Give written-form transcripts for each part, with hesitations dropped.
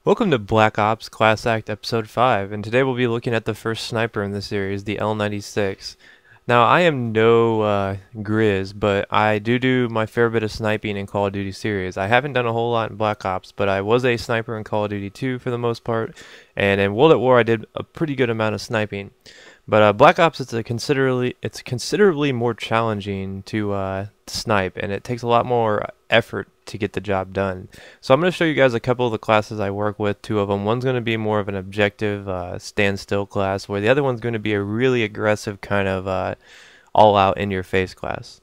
Welcome to Black Ops Class Act Episode 5, and today we'll be looking at the first sniper in the series, the L96. Now, I am no Grizz, but I do my fair bit of sniping in Call of Duty series. I haven't done a whole lot in Black Ops, but I was a sniper in Call of Duty 2 for the most part, and in World at War I did a pretty good amount of sniping. But Black Ops, it's considerably more challenging to snipe, and it takes a lot more effort to get the job done. So I'm going to show you guys a couple of the classes I work with. Two of them. One's going to be more of an objective standstill class, where the other one's going to be a really aggressive kind of all-out in-your-face class.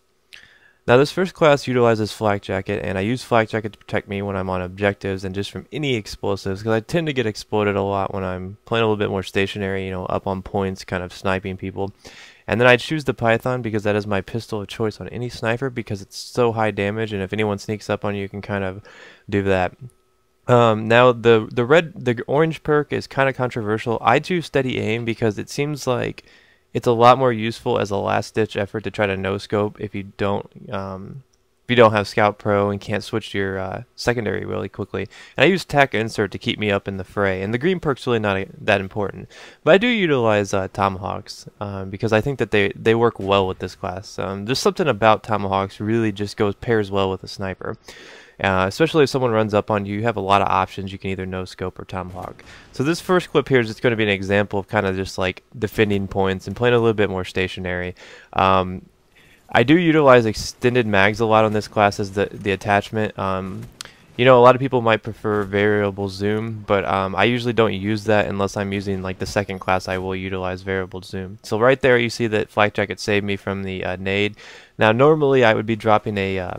Now this first class utilizes flak jacket, and I use flak jacket to protect me when I'm on objectives and just from any explosives, because I tend to get exploded a lot when I'm playing a little bit more stationary, you know, up on points, kind of sniping people. And then I choose the Python because that is my pistol of choice on any sniper because it's so high damage, and if anyone sneaks up on you, you can kind of do that. Now the orange perk is kind of controversial. I choose steady aim because it seems like it's a lot more useful as a last-ditch effort to try to no-scope if you don't have Scout Pro and can't switch to your secondary really quickly. And I use Tac Insert to keep me up in the fray. And the green perk's really not that important. But I do utilize Tomahawks because I think that they work well with this class. There's something about Tomahawks really just pairs well with a sniper. Especially if someone runs up on you, you have a lot of options. You can either no-scope or tomahawk. So this first clip here is just going to be an example of kind of just like defending points and playing a little bit more stationary. I do utilize extended mags a lot on this class as the attachment. You know, a lot of people might prefer variable zoom, but I usually don't use that unless I'm using like the second class. I will utilize variable zoom. So right there you see that flak jacket saved me from the nade. Now normally I would be dropping a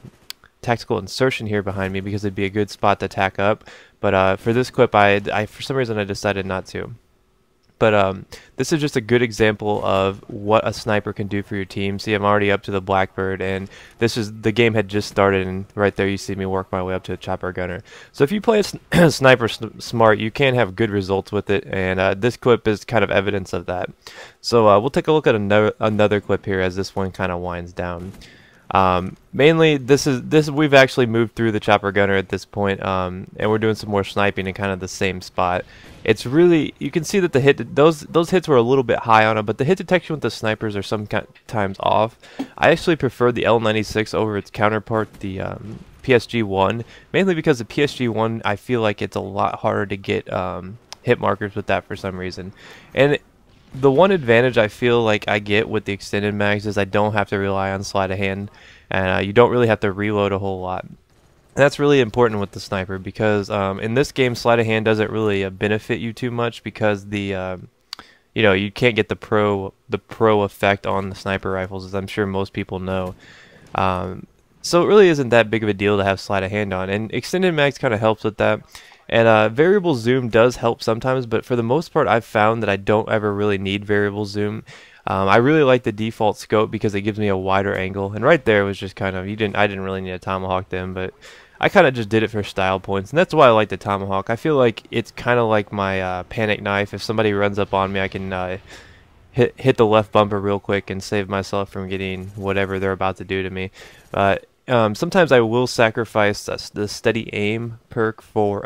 tactical insertion here behind me because it'd be a good spot to tack up, but for this clip I for some reason I decided not to. But this is just a good example of what a sniper can do for your team. See, I'm already up to the Blackbird, and the game had just started, and right there you see me work my way up to a chopper gunner. So if you play a sniper smart, you can have good results with it, and this clip is kind of evidence of that. So we'll take a look at another clip here as this one kind of winds down. Mainly we've actually moved through the chopper gunner at this point, and we're doing some more sniping in kind of the same spot. It's really, you can see that those hits were a little bit high on them, but the hit detection with the snipers are sometimes off. I actually prefer the L96 over its counterpart, the PSG-1, mainly because the PSG-1 I feel like it's a lot harder to get hit markers with that for some reason. And the one advantage I feel like I get with the extended mags is I don't have to rely on sleight of hand, and you don't really have to reload a whole lot. And that's really important with the sniper because in this game sleight of hand doesn't really benefit you too much because the you know, you can't get the pro effect on the sniper rifles, as I'm sure most people know. So it really isn't that big of a deal to have sleight of hand on, and extended mags kind of helps with that. And variable zoom does help sometimes, but for the most part I've found that I don't ever really need variable zoom. I really like the default scope because it gives me a wider angle, and right there was just kind of, I didn't really need a tomahawk then, but I kind of just did it for style points, and that's why I like the tomahawk. I feel like it's kind of like my panic knife. If somebody runs up on me, I can hit the left bumper real quick and save myself from getting whatever they're about to do to me. Sometimes I will sacrifice the steady aim perk for,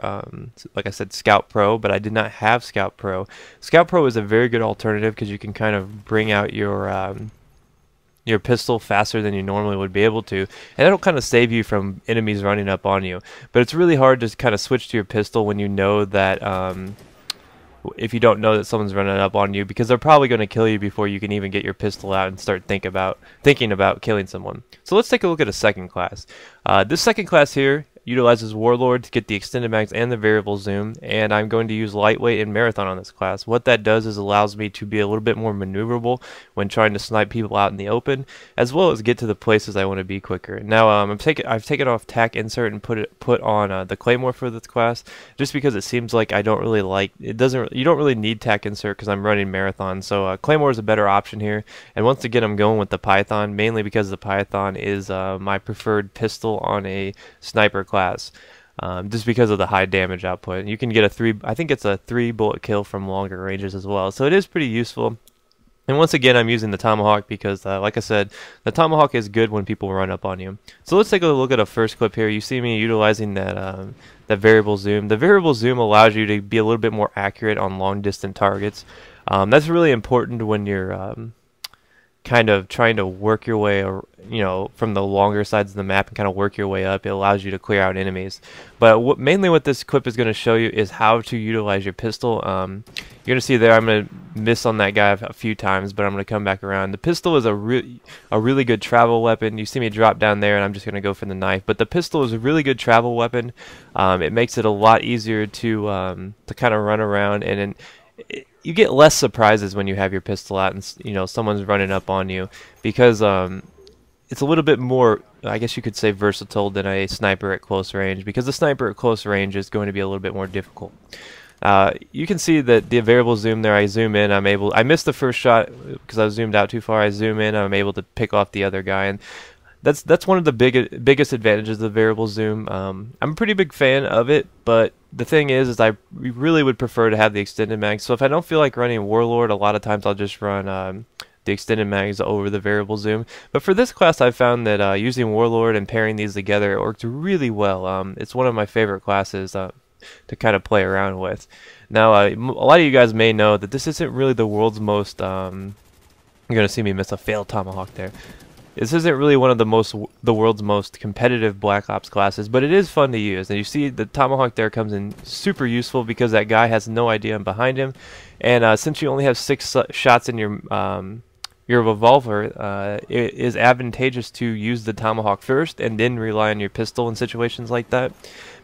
like I said, Scout Pro, but I did not have Scout Pro. Scout Pro is a very good alternative because you can kind of bring out your pistol faster than you normally would be able to, and it'll kind of save you from enemies running up on you. But it's really hard to kind of switch to your pistol when you know that if you don't know that someone's running up on you, because they're probably going to kill you before you can even get your pistol out and start thinking about killing someone. So let's take a look at a second class. This second class here utilizes Warlord to get the extended mags and the variable zoom, and I'm going to use lightweight and marathon on this class. What that does is allows me to be a little bit more maneuverable when trying to snipe people out in the open, as well as get to the places I want to be quicker. Now I've taken off Tac Insert and put on the Claymore for this class, just because it seems like I don't really like it. You don't really need Tac Insert because I'm running marathon, so Claymore is a better option here. And once again, I'm going with the Python, mainly because the Python is my preferred pistol on a sniper class, just because of the high damage output. You can get I think it's a 3-bullet kill from longer ranges as well, so it is pretty useful. And once again, I'm using the Tomahawk because, like I said, the Tomahawk is good when people run up on you. So let's take a look at a first clip here. You see me utilizing that that variable zoom. The variable zoom allows you to be a little bit more accurate on long distant targets. That's really important when you're kind of trying to work your way, from the longer sides of the map and kind of work your way up. It allows you to clear out enemies. But mainly what this clip is going to show you is how to utilize your pistol. You're going to see there I'm going to miss on that guy a few times, but I'm going to come back around. The pistol is a really good travel weapon. You see me drop down there, and I'm just going to go for the knife. But the pistol is a really good travel weapon. It makes it a lot easier to kind of run around, and you get less surprises when you have your pistol out and someone's running up on you, because it's a little bit more, I guess you could say, versatile than a sniper at close range, because the sniper at close range is going to be a little bit more difficult. You can see that the variable zoom there, I zoom in, I missed the first shot because I zoomed out too far. I zoom in, I'm able to pick off the other guy, and that's one of the biggest advantages of the variable zoom. I'm a pretty big fan of it, but the thing is I really would prefer to have the extended mag. So if I don't feel like running Warlord, a lot of times I'll just run the extended mags over the variable zoom. But for this class, I found that using Warlord and pairing these together, it worked really well. It's one of my favorite classes to kind of play around with. Now, a lot of you guys may know that this isn't really the world's most... you're going to see me miss a failed tomahawk there. This isn't really one of the world's most competitive Black Ops classes, but it is fun to use. And you see the tomahawk there comes in super useful because that guy has no idea I'm behind him. And since you only have 6 shots in your revolver, it is advantageous to use the tomahawk first and then rely on your pistol in situations like that.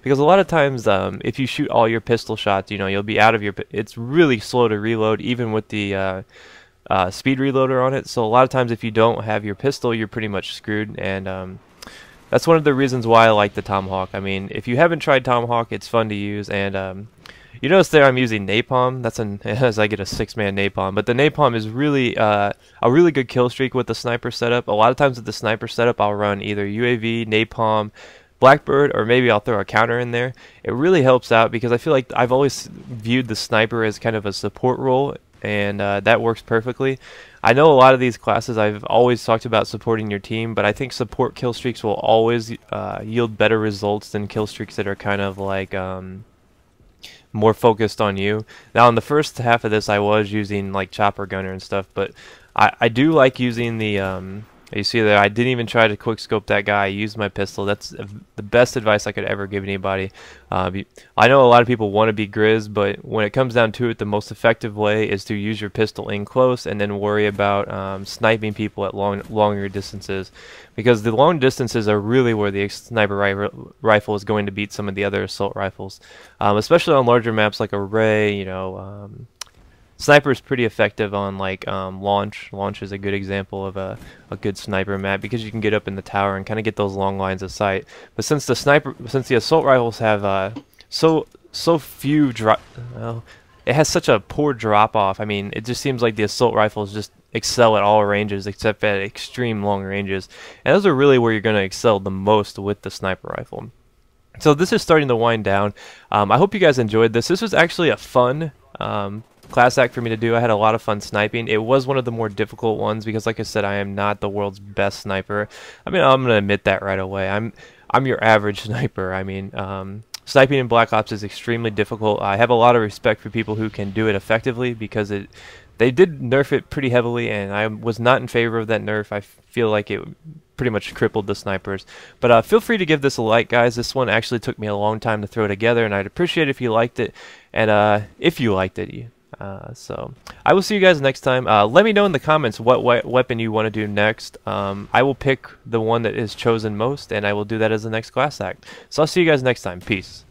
Because a lot of times, if you shoot all your pistol shots, you'll be out of your... It's really slow to reload, even with the... speed reloader on it. So a lot of times if you don't have your pistol, you're pretty much screwed, and that's one of the reasons why I like the tomahawk. I mean, if you haven't tried tomahawk, it's fun to use, and you notice there I'm using napalm. That's as I get a 6-man napalm, but the napalm is really a really good kill streak with the sniper setup. A lot of times with the sniper setup, I'll run either UAV, napalm, Blackbird, or maybe I'll throw a counter in there. It really helps out because I feel like I've always viewed the sniper as kind of a support role, and that works perfectly. I know a lot of these classes I've always talked about supporting your team, but I think support kill streaks will always yield better results than kill streaks that are kind of like more focused on you. Now in the first half of this I was using like chopper gunner and stuff, but I do like using the you see there, I didn't even try to quick scope that guy. I used my pistol. That's the best advice I could ever give anybody. I know a lot of people want to be Grizz, but when it comes down to it, the most effective way is to use your pistol in close and then worry about sniping people at longer distances, because the long distances are really where the sniper rifle is going to beat some of the other assault rifles, especially on larger maps like Array. Sniper is pretty effective on like launch. Launch is a good example of a good sniper map because you can get up in the tower and kind of get those long lines of sight. But since the assault rifles have so few it has such a poor drop off. I mean, it just seems like the assault rifles just excel at all ranges except at extreme long ranges, and those are really where you're going to excel the most with the sniper rifle. So this is starting to wind down. I hope you guys enjoyed this. This was actually a fun class act for me to do. I had a lot of fun sniping. It was one of the more difficult ones because, like I said, I am not the world's best sniper. I mean, I'm gonna admit that right away. I'm your average sniper. I mean, sniping in Black Ops is extremely difficult. I have a lot of respect for people who can do it effectively because they did nerf it pretty heavily, and I was not in favor of that nerf. I feel like it pretty much crippled the snipers. But feel free to give this a like, guys. This one actually took me a long time to throw together, and I'd appreciate it if you liked it. And if you liked it, so I will see you guys next time. Let me know in the comments what weapon you want to do next. I will pick the one that is chosen most, and I will do that as the next class act. So I'll see you guys next time. Peace.